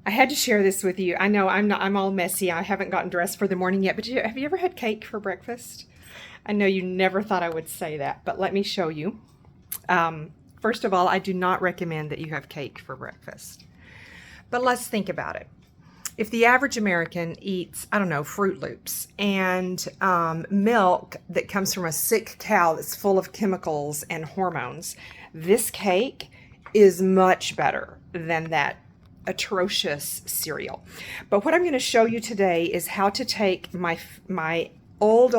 I had to share this with you. I know I'm all messy. I haven't gotten dressed for the morning yet, but have you ever had cake for breakfast? I know you never thought I would say that, but let me show you. First of all, I do not recommend that you have cake for breakfast. But let's think about it. If the average American eats, I don't know, Fruit Loops and milk that comes from a sick cow that's full of chemicals and hormones, this cake is much better than that atrocious cereal. But what I'm going to show you today is how to take my old,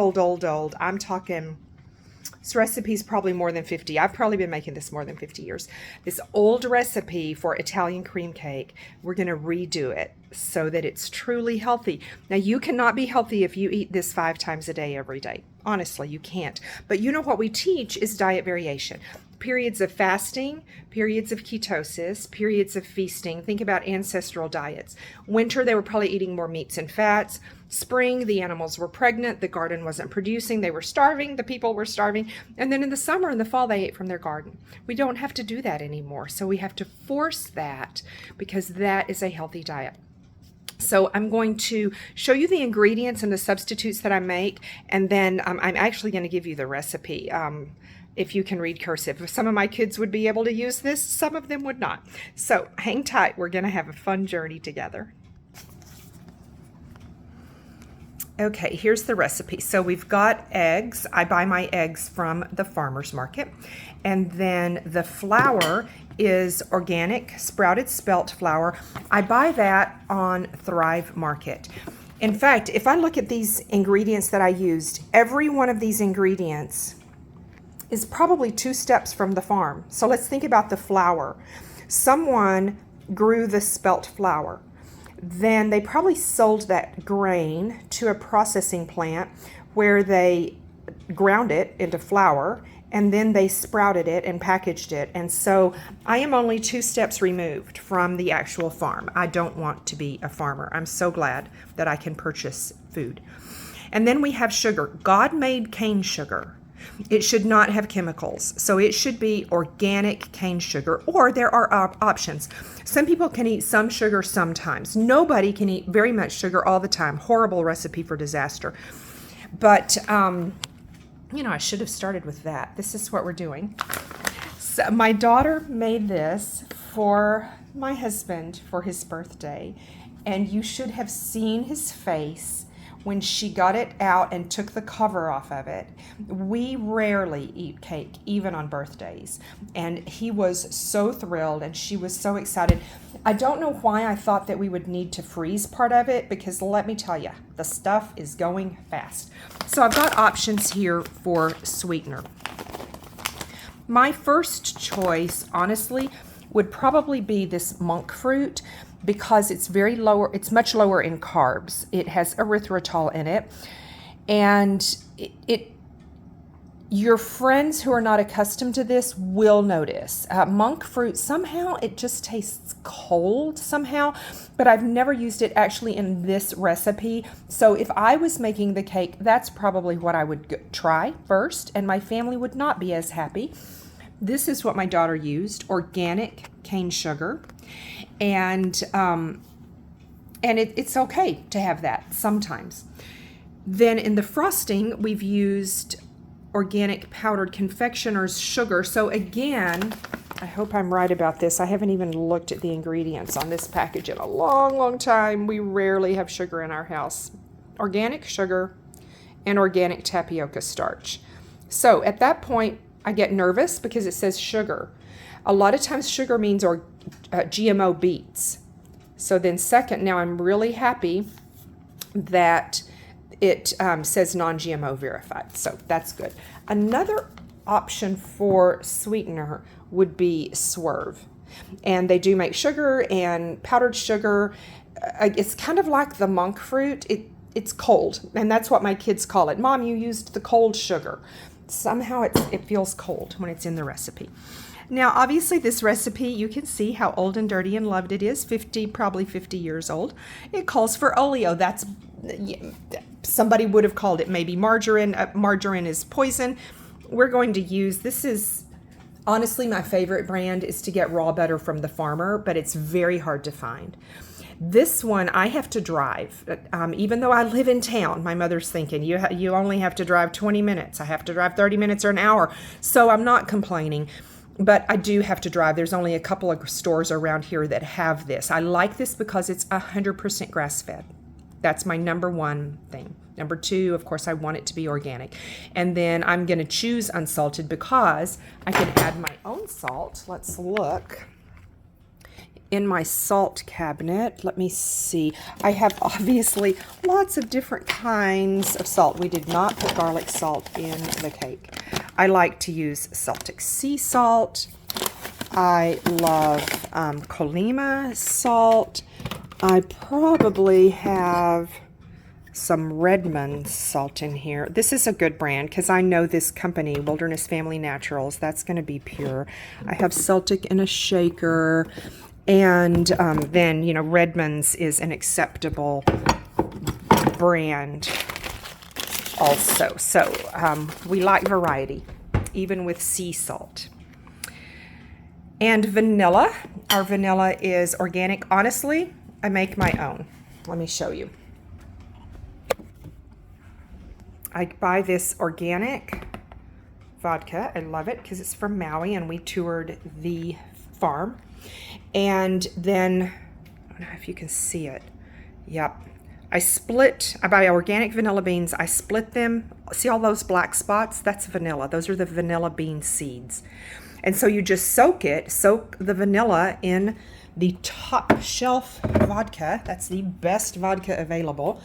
I'm talking, this recipe is probably more than 50. I've probably been making this more than 50 years. This old recipe for Italian cream cake, we're going to redo it so that it's truly healthy. Now, you cannot be healthy if you eat this 5 times a day every day. Honestly, you can't. But you know what we teach is diet variation. Periods of fasting, periods of ketosis, periods of feasting. Think about ancestral diets. Winter, they were probably eating more meats and fats. Spring, the animals were pregnant, the garden wasn't producing, they were starving, the people were starving. And then in the summer and the fall, they ate from their garden. We don't have to do that anymore. So we have to force that because that is a healthy diet. So I'm going to show you the ingredients and the substitutes that I make, and then I'm actually going to give you the recipe. If you can read cursive. Some of my kids would be able to use this, some of them would not. So hang tight, we're gonna have a fun journey together. Okay, here's the recipe. So we've got eggs. I buy my eggs from the farmer's market. And then the flour is organic sprouted spelt flour. I buy that on Thrive Market. In fact, if I look at these ingredients that I used, every one of these ingredients is probably 2 steps from the farm. So let's think about the flour. Someone grew the spelt flour. Then they probably sold that grain to a processing plant where they ground it into flour, and then they sprouted it and packaged it. And so I am only 2 steps removed from the actual farm. I don't want to be a farmer. I'm so glad that I can purchase food. And then we have sugar. God made cane sugar. It should not have chemicals, so it should be organic cane sugar, or there are options. Some people can eat some sugar sometimes. Nobody can eat very much sugar all the time. Horrible recipe for disaster. But, I should have started with that. This is what we're doing. So my daughter made this for my husband for his birthday, and you should have seen his face when she got it out and took the cover off of it. We rarely eat cake, even on birthdays. And he was so thrilled and she was so excited. I don't know why I thought that we would need to freeze part of it, because let me tell you, the stuff is going fast. So I've got options here for sweetener. My first choice, honestly, would probably be this monk fruit, because it's it's much lower in carbs. It has erythritol in it, and your friends who are not accustomed to this will notice. Monk fruit, somehow it just tastes cold somehow, but I've never used it actually in this recipe. So if I was making the cake, that's probably what I would try first, and my family would not be as happy. This is what my daughter used, organic cane sugar. And it's okay to have that sometimes. Then in the frosting, we've used organic powdered confectioner's sugar. So again, I hope I'm right about this. I haven't even looked at the ingredients on this package in a long time. We rarely have sugar in our house. Organic sugar and organic tapioca starch. So at that point, I get nervous because it says sugar. A lot of times sugar means GMO beets. So then second, now I'm really happy that it says non-GMO verified. So that's good. Another option for sweetener would be Swerve. And they do make sugar and powdered sugar. It's kind of like the monk fruit. It's cold, and that's what my kids call it. Mom, you used the cold sugar. Somehow it feels cold when it's in the recipe. Now, obviously, this recipe, you can see how old and dirty and loved it is, probably 50 years old. It calls for oleo. That's, somebody would have called it maybe margarine. Margarine is poison. We're going to use, this is, honestly, my favorite brand is to get raw butter from the farmer, but it's very hard to find. This one I have to drive. Even though I live in town, my mother's thinking, you only have to drive 20 minutes. I have to drive 30 minutes or an hour. So I'm not complaining. But I do have to drive. There's only a couple of stores around here that have this. I like this because it's 100% grass-fed. That's my number one thing. Number two, of course, I want it to be organic. And then I'm going to choose unsalted because I can add my own salt. Let's look in my salt cabinet. Let me see. I have obviously lots of different kinds of salt. We did not put garlic salt in the cake. I like to use Celtic sea salt. I love Colima salt. I probably have some Redmond salt in here. This is a good brand because I know this company, Wilderness Family Naturals. That's going to be pure. I have Celtic in a shaker. And then, you know, Redmond's is an acceptable brand also. So we like variety, even with sea salt. And vanilla. Our vanilla is organic. Honestly, I make my own. Let me show you. I buy this organic vodka. I love it because it's from Maui and we toured the farm. And then, I don't know if you can see it. Yep. I buy organic vanilla beans. I split them. See all those black spots? That's vanilla. Those are the vanilla bean seeds. And so you just soak the vanilla in the top shelf vodka. That's the best vodka available.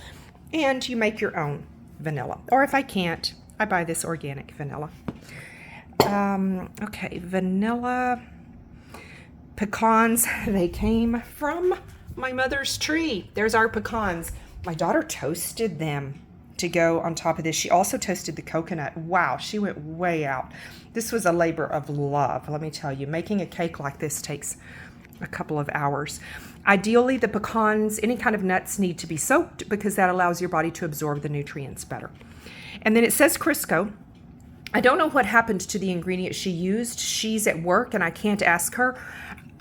And you make your own vanilla. Or if I can't, I buy this organic vanilla. Okay, vanilla. Pecans, they came from my mother's tree. There's our pecans. My daughter toasted them to go on top of this. She also toasted the coconut. Wow, she went way out. This was a labor of love, let me tell you. Making a cake like this takes a couple of hours. Ideally, the pecans, any kind of nuts need to be soaked because that allows your body to absorb the nutrients better. And then it says Crisco. I don't know what happened to the ingredient she used. She's at work and I can't ask her.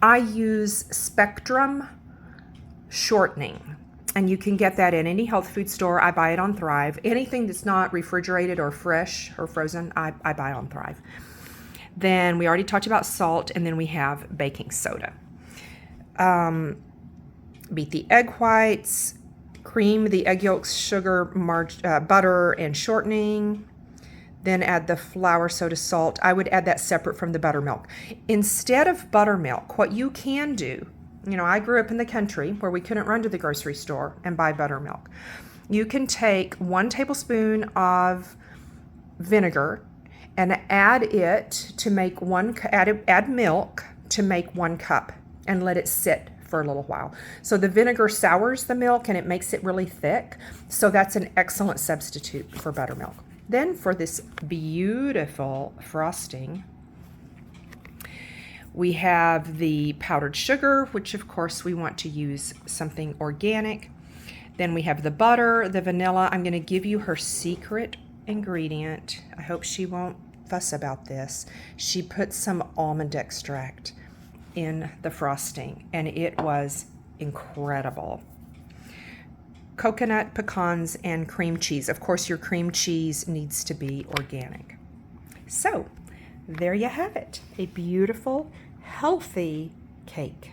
I use Spectrum shortening, and you can get that in any health food store. I buy it on Thrive. Anything that's not refrigerated or fresh or frozen, I buy on Thrive. Then we already talked about salt, and then we have baking soda. Beat the egg whites, cream the egg yolks, sugar, butter, and shortening. Then add the flour, soda, salt. I would add that separate from the buttermilk. Instead of buttermilk, what you can do, you know, I grew up in the country where we couldn't run to the grocery store and buy buttermilk. You can take 1 tablespoon of vinegar and add it to make add milk to make 1 cup and let it sit for a little while. So the vinegar sours the milk and it makes it really thick. So that's an excellent substitute for buttermilk. Then for this beautiful frosting, we have the powdered sugar, which of course we want to use something organic. Then we have the butter, the vanilla. I'm going to give you her secret ingredient. I hope she won't fuss about this. She put some almond extract in the frosting, and it was incredible. Coconut, pecans, and cream cheese. Of course, your cream cheese needs to be organic. So, there you have it. A beautiful, healthy cake.